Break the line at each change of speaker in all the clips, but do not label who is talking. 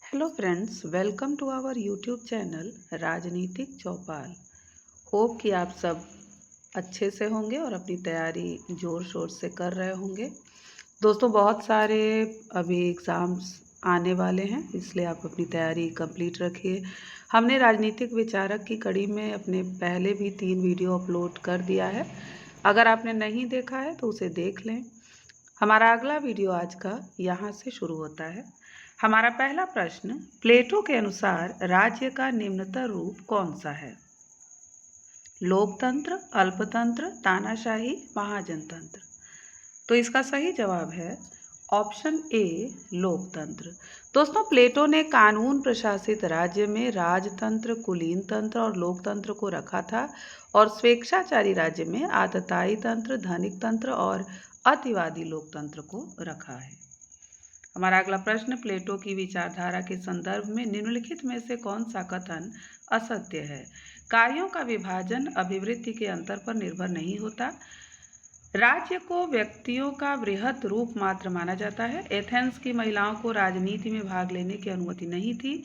Hello friends, welcome to our YouTube channel Rajnitik Chaupal. Hope कि आप सब अच्छे से होंगे और अपनी तैयारी ज़ोर शोर से कर रहे होंगे। दोस्तों, बहुत सारे अभी एग्ज़ाम्स आने वाले हैं, इसलिए आप अपनी तैयारी कंप्लीट रखिए। हमने राजनीतिक विचारक की कड़ी में अपने पहले भी 3 वीडियो अपलोड कर दिया है। अगर आपने नहीं देखा है तो उसे देख लें। हमारा अगला वीडियो आज का यहाँ से शुरू होता है। हमारा पहला प्रश्न, प्लेटो के अनुसार राज्य का निम्नतर रूप कौन सा है? लोकतंत्र, अल्पतंत्र, तानाशाही, महाजनतंत्र। तो इसका सही जवाब है ऑप्शन ए, लोकतंत्र। दोस्तों, प्लेटो ने कानून प्रशासित राज्य में राजतंत्र, कुलीन तंत्र और लोकतंत्र को रखा था और स्वेच्छाचारी राज्य में आततायी तंत्र, धनिक तंत्र और अतिवादी लोकतंत्र को रखा है। हमारा अगला प्रश्न, प्लेटो की विचारधारा के संदर्भ में निम्नलिखित में से कौन सा कथन असत्य है? कार्यों का विभाजन अभिवृद्धि के अंतर पर निर्भर नहीं होता। राज्य को व्यक्तियों का वृहत रूप मात्र माना जाता है। एथेंस की महिलाओं को राजनीति में भाग लेने की अनुमति नहीं थी।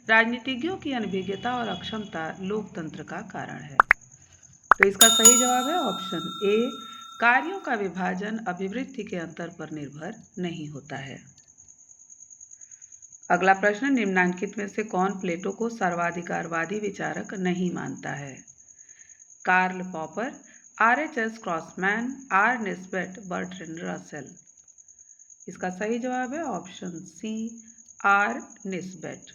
राजनीतिज्ञों की अनभिज्ञता और अक्षमता लोकतंत्र का कारण है। तो इसका सही जवाब है ऑप्शन ए, कार्यों का विभाजन अभिवृद्धि के अंतर पर निर्भर नहीं होता है। अगला प्रश्न, निम्नांकित में से कौन प्लेटो को सर्वाधिकारवादी विचारक नहीं मानता है? Karl Popper, RHS Crossman, R Nisbet, Bertrand Russell. इसका सही जवाब है ऑप्शन सी, आर निस्बेट।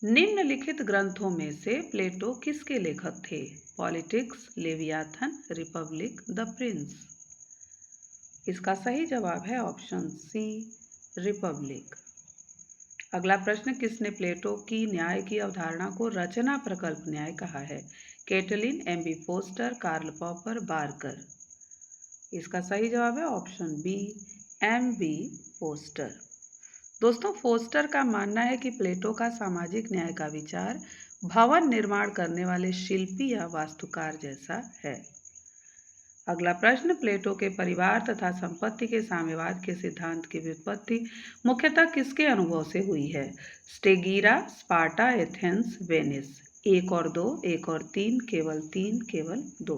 निम्नलिखित ग्रंथों में से प्लेटो किसके लेखक थे? Politics, Leviathan, Republic, the Prince. इसका सही जवाब है ऑप्शन सी, रिपब्लिक। अगला प्रश्न, किसने प्लेटो की न्याय की अवधारणा को रचना प्रकल्प न्याय कहा है? Catlin, M B. Foster, Karl Popper, Barker. इसका सही जवाब है ऑप्शन बी, एम.बी. फोस्टर। दोस्तों, फोस्टर का मानना है कि प्लेटो का सामाजिक न्याय का विचार भवन निर्माण करने वाले शिल्पी या वास्तुकार जैसा है। अगला प्रश्न, प्लेटो के परिवार तथा संपत्ति के साम्यवाद के सिद्धांत की व्युत्पत्ति मुख्यतः किसके अनुभव से हुई है? स्टेगीरा, स्पार्टा, एथेंस, वेनिस। एक और दो, एक और तीन, केवल तीन, केवल दो।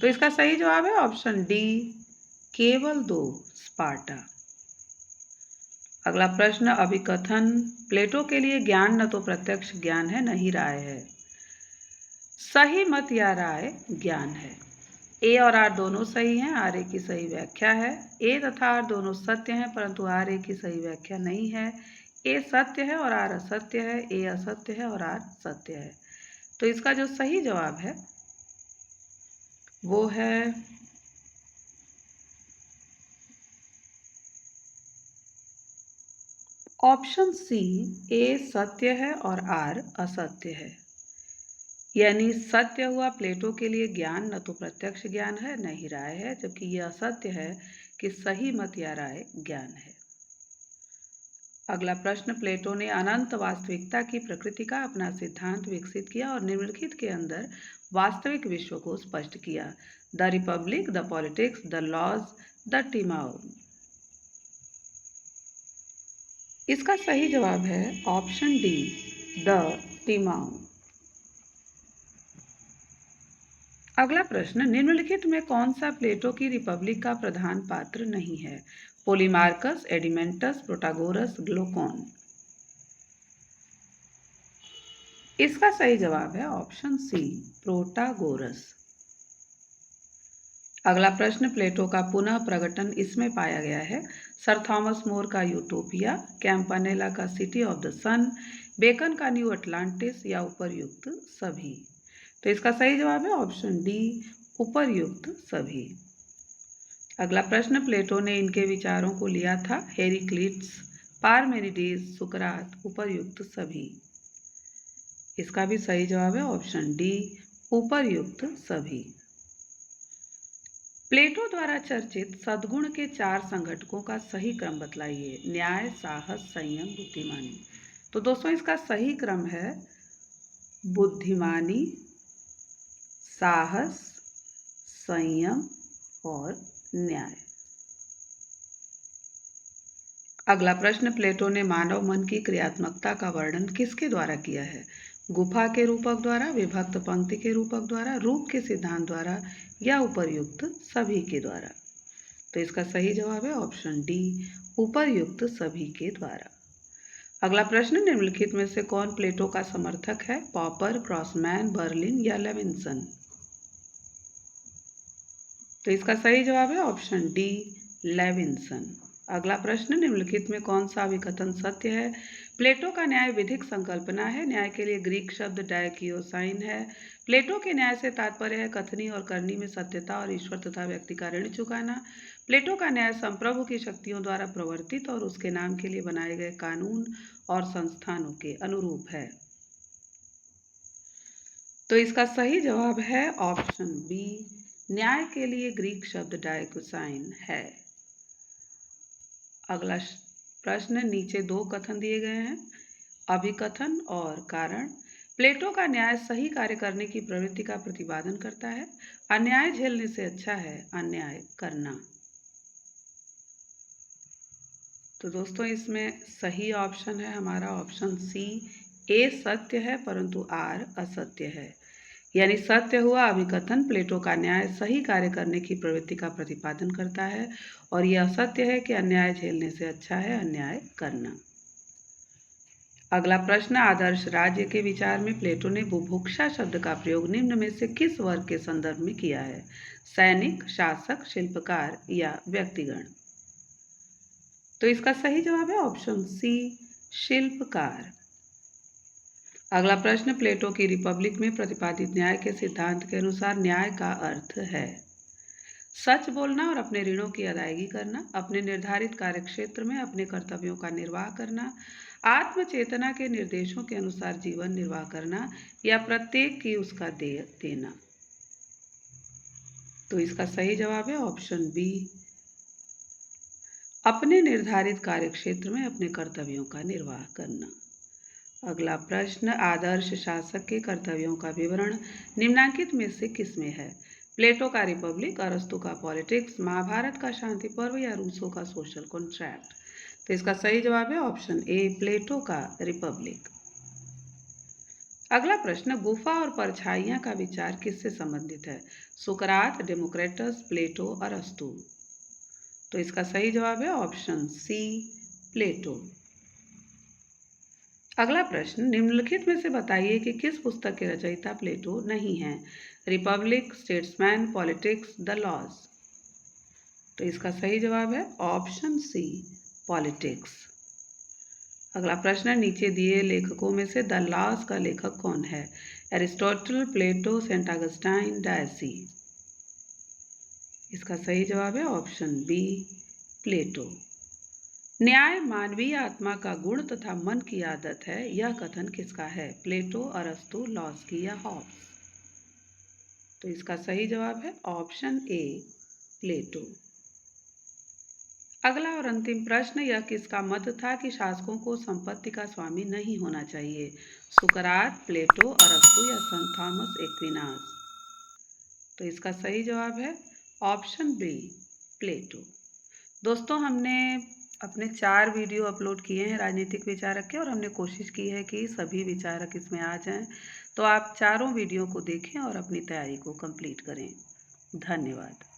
तो इसका सही जवाब है ऑप्शन डी, केवल दो, स्पार्टा। अगला प्रश्न, अभिकथन, प्लेटो के लिए ज्ञान न तो प्रत्यक्ष ज्ञान है न ही राय है। सही मत या राय ज्ञान है। ए और आर दोनों सही हैं, आर ए की सही व्याख्या है। ए तथा आर दोनों सत्य हैं, परंतु आर ए की सही व्याख्या नहीं है। ए सत्य है और आर असत्य है, ए असत्य है और आर सत्य है। तो इसका जो सही जवाब है वो है ऑप्शन सी, ए सत्य है और आर असत्य है। यानी सत्य हुआ प्लेटो के लिए ज्ञान न तो प्रत्यक्ष ज्ञान है न ही राय है, जबकि यह असत्य है कि सही मत या राय ज्ञान है। अगला प्रश्न, प्लेटो ने अनंत वास्तविकता की प्रकृति का अपना सिद्धांत विकसित किया और निम्नलिखित के अंदर वास्तविक विश्व को स्पष्ट किया। The republic, the politics, the laws, the Timaeus. इसका सही जवाब है ऑप्शन डी, द टिमाओ। अगला प्रश्न, निम्नलिखित में कौन सा प्लेटो की रिपब्लिक का प्रधान पात्र नहीं है? पोलीमार्कस, एडिमेंटस, प्रोटागोरस, ग्लूकोन। इसका सही जवाब है ऑप्शन सी, प्रोटागोरस। अगला प्रश्न, प्लेटो का पुनः प्रकटन इसमें पाया गया है? सर थॉमस मोर का यूटोपिया, कैंपानेला का City of the Sun, Bacon का न्यू अटलांटिस या उपर्युक्त सभी। तो इसका सही जवाब है ऑप्शन डी, उपर्युक्त सभी। अगला प्रश्न, प्लेटो ने इनके विचारों को लिया था? हेराक्लिटस, पारमेनिडीज, सुकरात, उपर्युक्त सभी। इसका भी सही जवाब है ऑप्शन डी, उपर्युक्त सभी। प्लेटो द्वारा चर्चित सद्गुण के 4 संघटकों का सही क्रम बतलाइए। न्याय, साहस, संयम, बुद्धिमानी। तो दोस्तों, इसका सही क्रम है बुद्धिमानी, साहस, संयम और न्याय। अगला प्रश्न, प्लेटो ने मानव मन की क्रियात्मकता का वर्णन किसके द्वारा किया है? गुफा के रूपक द्वारा, विभक्त पंक्ति के रूपक द्वारा, रूप के सिद्धांत द्वारा या उपर्युक्त सभी के द्वारा? तो इसका सही जवाब है ऑप्शन डी, उपर्युक्त सभी के द्वारा। अगला प्रश्न, निम्नलिखित में से कौन प्लेटो का समर्थक है? पॉपर, क्रॉसमैन, बर्लिन या लेविंसन? तो इसका सही जवाब है ऑप्शन डी, लेविंसन। अगला प्रश्न, निम्नलिखित में कौन सा विकथन सत्य है? प्लेटो का न्याय विधिक संकल्पना है। न्याय के लिए ग्रीक शब्द डायकियोसाइन है। प्लेटो के न्याय से तात्पर्य है कथनी और करनी में सत्यता और ईश्वर तथा व्यक्ति का ऋण चुकाना। प्लेटो का न्याय संप्रभु की शक्तियों द्वारा प्रवर्तित और उसके नाम के लिए बनाए गए कानून और संस्थानों के अनुरूप है। तो इसका सही जवाब है ऑप्शन बी, न्याय के लिए ग्रीक शब्द डायकोसाइन है। अगला प्रश्न, नीचे दो कथन दिए गए हैं, अभिकथन और कारण। प्लेटो का न्याय सही कार्य करने की प्रवृत्ति का प्रतिपादन करता है। अन्याय झेलने से अच्छा है अन्याय करना। तो दोस्तों इसमें सही ऑप्शन है हमारा ऑप्शन सी, ए सत्य है परंतु आर असत्य है। यानी सत्य हुआ अभिकथन, प्लेटो का न्याय सही कार्य करने की प्रवृत्ति का प्रतिपादन करता है, और यह असत्य है कि अन्याय झेलने से अच्छा है अन्याय करना। अगला प्रश्न, आदर्श राज्य के विचार में प्लेटो ने बुभुक्षा शब्द का प्रयोग निम्न में से किस वर्ग के संदर्भ में किया है? सैनिक, शासक, शिल्पकार या व्यक्तिगण? तो इसका सही जवाब है ऑप्शन सी, शिल्पकार। अगला प्रश्न, प्लेटो की रिपब्लिक में प्रतिपादित न्याय के सिद्धांत के अनुसार न्याय का अर्थ है सच बोलना और अपने ऋणों की अदायगी करना, अपने निर्धारित कार्यक्षेत्र में अपने कर्तव्यों का निर्वाह करना, आत्मचेतना के निर्देशों के अनुसार जीवन निर्वाह करना या प्रत्येक की उसका देय देना। तो इसका सही जवाब है ऑप्शन बी, अपने निर्धारित कार्यक्षेत्र में अपने कर्तव्यों का निर्वाह करना। अगला प्रश्न, आदर्श शासक के कर्तव्यों का विवरण निम्नांकित में से किसमें है? प्लेटो का रिपब्लिक, अरस्तु का पॉलिटिक्स, महाभारत का शांति पर्व या रूसो का सोशल कॉन्ट्रैक्ट? तो इसका सही जवाब है ऑप्शन ए, प्लेटो का रिपब्लिक। अगला प्रश्न, गुफा और परछाइयां का विचार किससे संबंधित है? सुकरात, डेमोक्रेटस, प्लेटो, अरस्तु? तो इसका सही जवाब है ऑप्शन सी, प्लेटो। अगला प्रश्न, निम्नलिखित में से बताइए कि किस पुस्तक के रचयिता प्लेटो नहीं हैं? Republic, Statesman, Politics, the Laws? तो इसका सही जवाब है ऑप्शन सी, पॉलिटिक्स। अगला प्रश्न, नीचे दिए लेखकों में से द लॉज का लेखक कौन है? एरिस्टोटल, प्लेटो, सेंट ऑगस्टाइन, डायसी? इसका सही जवाब है ऑप्शन बी, प्लेटो। न्याय मानवीय आत्मा का गुण तथा मन की आदत है, यह कथन किसका है? प्लेटो, अरस्तु, लॉस्की या हॉब्स? तो इसका सही जवाब है ऑप्शन ए, प्लेटो। अगला और अंतिम प्रश्न, यह किसका मत था कि शासकों को संपत्ति का स्वामी नहीं होना चाहिए? सुकरात, प्लेटो, अरस्तु या संत थॉमस एक्विनास? तो इसका सही जवाब है ऑप्शन बी, प्लेटो। दोस्तों हमने अपने 4 वीडियो अपलोड किए हैं राजनीतिक विचारक के, और हमने कोशिश की है कि सभी विचारक इसमें आ जाएं। तो आप चारों वीडियो को देखें और अपनी तैयारी को कंप्लीट करें। धन्यवाद।